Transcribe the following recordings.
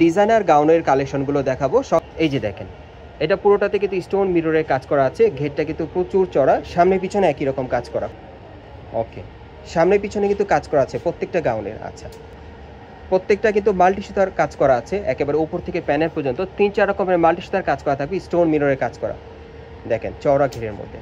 Designer গাউনের কালেকশনগুলো দেখাবো সব। এই যে দেখেন, এটা পুরোটাতে কিন্তু স্টোন মিররের কাজ করা আছে। ঘেরটা কিন্তু প্রচুর চড়া, সামনে পিছনে একই রকম কাজ করা। ওকে, সামনে পিছনে কিন্তু কাজ করা আছে প্রত্যেকটা গাউনের। আচ্ছা, প্রত্যেকটা কিন্তু মাল্টি সুতার কাজ করা আছে, একেবারে উপর থেকে প্যানেল পর্যন্ত 3-4 রকমের মাল্টি সুতার কাজ করা থাকবে, স্টোন মিররের কাজ করা। দেখেন চওড়া ঘেরের মধ্যে।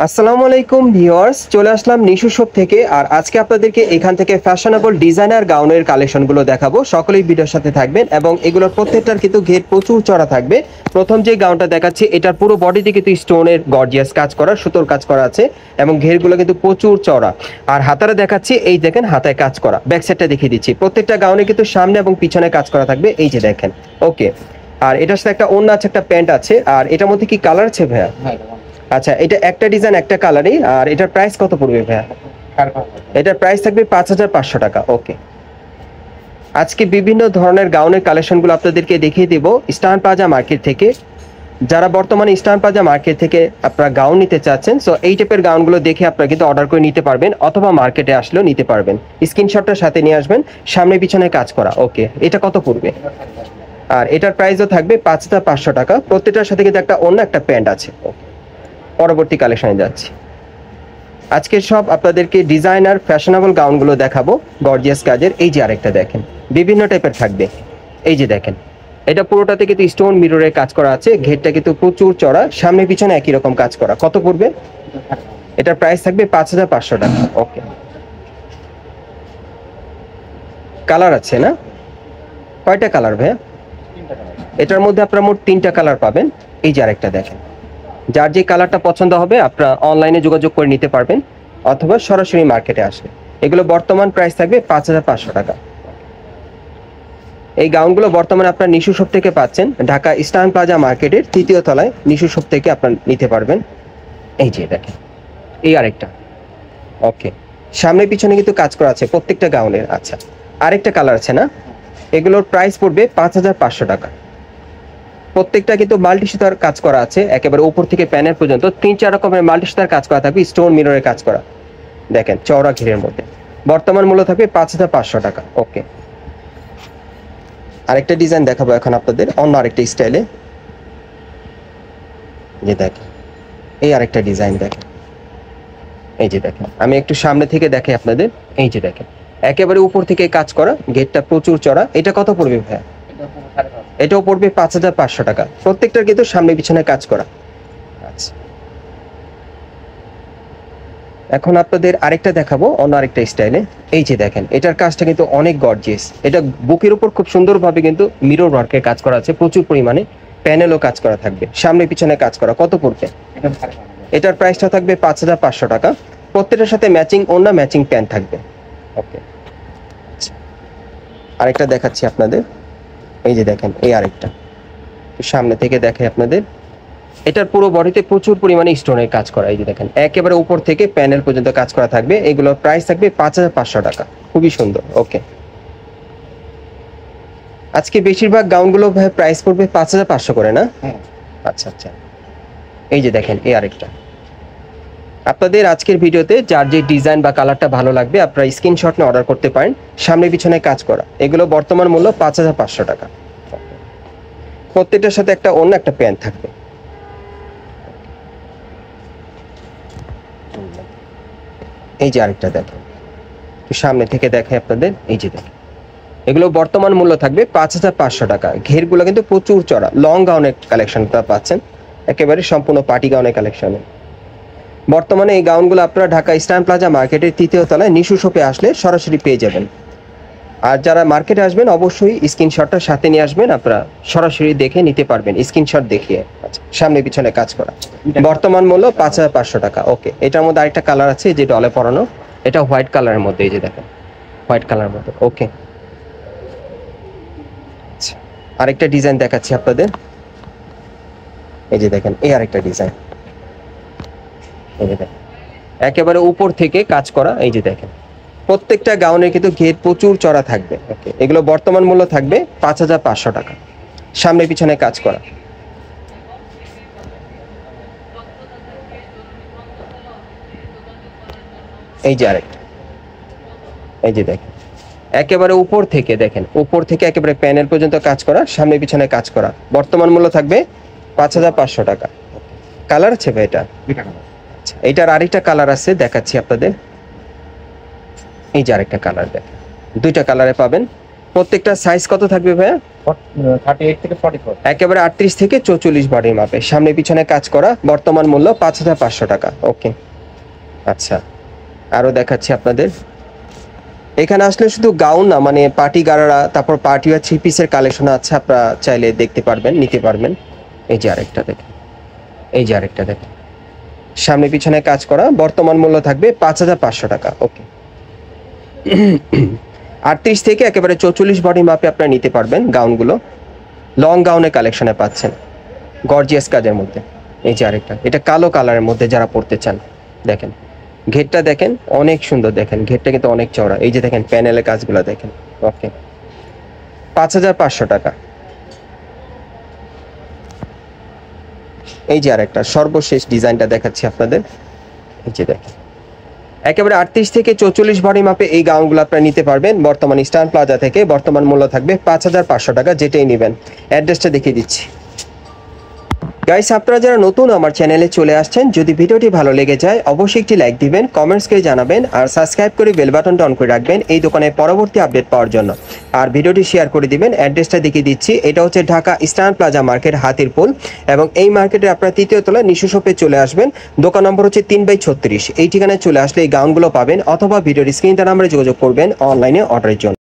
আসসালামু আলাইকুম ভিউয়ার্স, চলে আসলাম নিশু শপ থেকে। আর আজকে আপনাদেরকে এখান থেকে ফ্যাশনেবল ডিজাইনার গাউনের কালেকশনগুলো দেখাবো। সকলেই ভিডিওর সাথে থাকবেন এবং এগুলোর প্রত্যেকটার কিন্তু ঘের প্রচুর চড়া থাকবে। প্রথম যে গাউনটা দেখাচ্ছি, এটার পুরো বডিতে কিন্তু স্টোনের গর্জিয়াস কাজ করা, সুতোর কাজ করা আছে এবং ঘেরগুলো কিন্তু প্রচুর চড়া। আর হাতারে দেখাচ্ছি, এই দেখেন হাতায় কাজ করা। ব্যাক সাইডটা দেখিয়ে দিচ্ছি, প্রত্যেকটা গাউনে কিন্তু সামনে এবং পিছনে কাজ করা থাকবে। এই যে দেখেন। ওকে, আর এটার সাথে একটা ওড়না আছে, একটা প্যান্ট আছে। আর এটার মধ্যে কি কালার আছে ভাইয়া? আচ্ছা, এটা একটা ডিজাইন একটা কালারই। আর এটার প্রাইস কত পড়বে ভাইয়া? এটার প্রাইস থাকবে 5500 টাকা। ওকে, আজকে বিভিন্ন ধরনের গাউনের কালেকশনগুলো আপনাদেরকে দেখিয়ে দিব ইস্টার্ন প্লাজা মার্কেট থেকে। যারা বর্তমানে ইস্টার্ন প্লাজা মার্কেট থেকে আপনারা গাউন নিতে চাচ্ছেন, সো এই টাইপের গাউনগুলো দেখে আপনারা কিন্তু অর্ডার করে নিতে পারবেন, অথবা মার্কেটে আসলেও নিতে পারবেন। স্ক্রিনশটটা সাথে নিয়ে আসবেন, সামনে পিছনে কাজ করা। ওকে, এটা কত পড়বে? আর এটার প্রাইসও থাকবে 5500 টাকা। প্রত্যেকটার সাথে কিন্তু একটা অন্য একটা প্যান্ট আছে। পরবর্তী কালেকশনে যাচ্ছি। আজকে সব আপনাদেরকে ডিজাইনার ফ্যাশনেবল গাউনগুলো দেখাবো, গর্জিয়াস কাজের। এই যে আরেকটা দেখেন, বিভিন্ন টাইপের থাকবে। এই যে দেখেন, এটা পুরোটাতে কিন্তু স্টোন মিররের কাজ করা আছে। ঘেরটা কিন্তু প্রচুর চড়া, সামনে পিছনে একই রকম কাজ করা। কত পড়বে? এটার প্রাইস থাকবে 5500 টাকা। ওকে, কালার আছে না? কয়টা কালার ভাইয়া? এটার মধ্যে আপনারা মোট 3টা কালার পাবেন। এই যে আরেকটা দেখেন, যার যে কালারটা পছন্দ হবে আপনারা অনলাইনে যোগাযোগ করে নিতে পারবেন, অথবা সরাসরি মার্কেটে আসবে। এগুলো বর্তমান প্রাইস থাকবে 5500 টাকা। এই গাউনগুলো বর্তমানে আপনার নিশু শপ থেকে পাচ্ছেন, ঢাকা ইস্টার্ন প্লাজা মার্কেটের 3য় তলায় নিশু শপ থেকে আপনারা নিতে পারবেন। এই যে দেখেন, এই আরেকটা। ওকে, সামনে পিছনে কিন্তু কাজ করা আছে প্রত্যেকটা গাউনের। আচ্ছা, আরেকটা কালার আছে না? এগুলোর প্রাইস পড়বে 5500 টাকা। প্রত্যেকটা কিন্তু মাল্টি সুতার কাজ করা আছে, একেবারে উপর থেকে প্যানেল পর্যন্ত 3-4 রকমের মাল্টি সুতার কাজ করা থাকবে, স্টোন মিররের কাজ করা। দেখেন চওড়া ঘেরের মধ্যে। বর্তমান মূল্য থাকবে 5500 টাকা। ওকে, আরেকটা ডিজাইন দেখাবো এখন আপনাদের, অন্য আরেকটা স্টাইলে। যে দেখেন, এই আরেকটা ডিজাইন দেখেন। এই যে দেখেন, আমি একটু সামনে থেকে দেখাই আপনাদের। এই যে দেখেন, একেবারে উপর থেকে কাজ করা, গেটটা প্রচুর চড়া। এটা কত পড়বে ভাইয়া? এটাও পড়বে 5500 টাকা। প্রত্যেকটার কিন্তু সামনে পিছনে কাজ করা। আচ্ছা, এখন আপনাদের আরেকটা দেখাবো অন্য আরেকটা স্টাইলে। এই যে দেখেন, এটার কাজটা কিন্তু অনেক গর্জিয়াস। এটা বুকের উপর খুব সুন্দরভাবে কিন্তু মিরর ওয়ার্কের কাজ করা আছে, প্রচুর পরিমাণে প্যানেলও কাজ করা থাকবে, সামনে পিছনে কাজ করা। কত পড়বে? এটার প্রাইসটা থাকবে 5500 টাকা। প্রত্যেকটার সাথে ম্যাচিং ওড়না, ম্যাচিং প্যান্ট থাকবে। ওকে, আরেকটা দেখাচ্ছি আপনাদের। এই যে দেখেন, এই আরেকটা সামনে থেকে দেখাই আপনাদের। এটার পুরো বডিতে প্রচুর পরিমাণে স্টোনের কাজ করা। এই যে দেখেন, একেবারে উপর থেকে প্যানেল পর্যন্ত কাজ করা থাকবে। এগুলোর প্রাইস থাকবে 5500 টাকা। খুবই সুন্দর। ওকে, আজকে বেশিরভাগ গাউনগুলো ভাই প্রাইস পড়বে 5500 করে না? আচ্ছা আচ্ছা, এই যে দেখেন, এই আরেকটা। আপনাদের আজকের ভিডিওতে যার যে ডিজাইন বা কালারটা ভালো লাগবে আপনারা স্ক্রিনশট নিয়ে অর্ডার করতে পারেন। সামনে পিছনে কাজ করা, এগুলো বর্তমান মূল্য 5500 টাকা। প্রত্যেকটার সাথে একটা অন্য একটা প্যান্ট থাকবে। এই যে আরেকটা দেখেন, একটু সামনে থেকে দেখাই আপনাদের। এই যে দেখেন, এগুলো বর্তমান মূল্য থাকবে 5500 টাকা। ঘেরগুলো কিন্তু প্রচুর চড়া, লং গাউনের কালেকশনটা পাচ্ছেন, একেবারে সম্পূর্ণ পার্টি গাউনের কালেকশনে। বর্তমানে এই গাউনগুলো আপনারা ঢাকা ইস্টার্ন প্লাজা মার্কেটের 3য় তলায় নিশু শপে আসলে সরাসরি পেয়ে যাবেন। আর যারা মার্কেটে আসবেন অবশ্যই স্ক্রিনশটটা সাথে নিয়ে আসবেন, আপনারা সরাসরি দেখে নিতে পারবেন স্ক্রিনশট দেখিয়ে। আচ্ছা, সামনে পিছনে কাজ করা, বর্তমান মূল্য 5500 টাকা। ওকে, এটার মধ্যে আরেকটা কালার আছে, যে ডলে পরানো, এটা হোয়াইট কালারের মধ্যে। এই যে দেখেন, হোয়াইট কালারের মধ্যে। ওকে, আচ্ছা, আরেকটা ডিজাইন দেখাচ্ছি আপনাদের। এই যে দেখেন, এই আরেকটা ডিজাইন। এই যে দেখেন, একেবারে উপর থেকে কাজ করা। এই যে দেখেন, প্রত্যেকটা গাউনের কিন্তু ঘের প্রচুর চড়া থাকবে। ওকে, এগুলো বর্তমান মূল্য থাকবে 5500 টাকা। সামনে পিছনে কাজ করা। এই যে আরেকটা, এই যে দেখেন, একেবারে উপর থেকে দেখেন, উপর থেকে একেবারে প্যানেল পর্যন্ত কাজ করা, সামনে পিছনে কাজ করা। বর্তমান মূল্য থাকবে 5,500 টাকা। কালার আছে ভাই এটা? আচ্ছা, এটার আরেকটা কালার আছে, দেখাচ্ছি আপনাদের। এই যে আরেকটা কালার দেখেন, দুইটা কালারে পাবেন। প্রত্যেকটা সাইজ কত থাকবে ভাইয়া? 38 থেকে 44। একেবারে 38 থেকে 44 বডির মাপে, সামনে পিছনে কাজ করা। বর্তমান মূল্য 5,500 টাকা। ওকে, আচ্ছা আরো দেখাচ্ছি আপনাদের। এখানে আসলে শুধু গাউন না, মানে পার্টি গারারা, তারপর পার্টি আর থ্রি পিসের কালেকশন আছে, আপনারা চাইলে দেখতে পারবেন, নিতে পারবেন। এই যে আরেকটা দেখেন, এই যে আরেকটা দেখেন, সামনে পিছনে কাজ করা। বর্তমান মূল্য থাকবে 5,500 টাকা। ওকে, 38 থেকে একেবারে 44 বডি মাপে আপনারা নিতে পারবেন গাউনগুলো। লং গাউনের কালেকশনে পাচ্ছেন, গর্জিয়াস কাজের মধ্যে। এই যে আরেকটা, এটা কালো কালারের মধ্যে যারা পড়তে চান, দেখেন ঘেরটা দেখেন, অনেক সুন্দর। দেখেন ঘেরটা কিন্তু অনেক চওড়া। এই যে দেখেন প্যানেলের কাজগুলো দেখেন। ওকে, 5,500 টাকা। এই যে আরেকটা সর্বশেষ ডিজাইনটা দেখাচ্ছি আপনাদের। এই যে দেখেন, একেবারে 38 থেকে 44 বডি মাপে এই গাউনগুলো আপনারা নিতে পারবেন বর্তমান স্টার প্লাজা থেকে। বর্তমান মূল্য থাকবে 5,500 টাকা, যেটাই নেবেন। অ্যাড্রেসটা দেখিয়ে দিচ্ছি। গাইস, আপনারা যারা নতুন আমার চ্যানেলে চলে আসছেন, যদি ভিডিওটি ভালো লেগে যায় অবশ্যই একটি লাইক দিবেন, কমেন্টস করে জানাবেন, আর সাবস্ক্রাইব করে বেল বাটনটা অন করে রাখবেন এই দোকানের পরবর্তী আপডেট পাওয়ার জন্য। আর ভিডিওটি শেয়ার করে দিবেন। অ্যাড্রেসটা দেখিয়ে দিচ্ছি, এটা হচ্ছে Dhaka star plaza market, Hatirpul. এবং এই মার্কেটে আপনারা 3য় তলায় নিশু শপে চলে আসবেন। দোকান নম্বর হচ্ছে 3/36। এই ঠিকানায় চলে আসলে এই গাউনগুলো পাবেন, অথবা ভিডিওর স্ক্রিনটা নাম্বারে যোগাযোগ করবেন অনলাইনে অর্ডারের জন্য।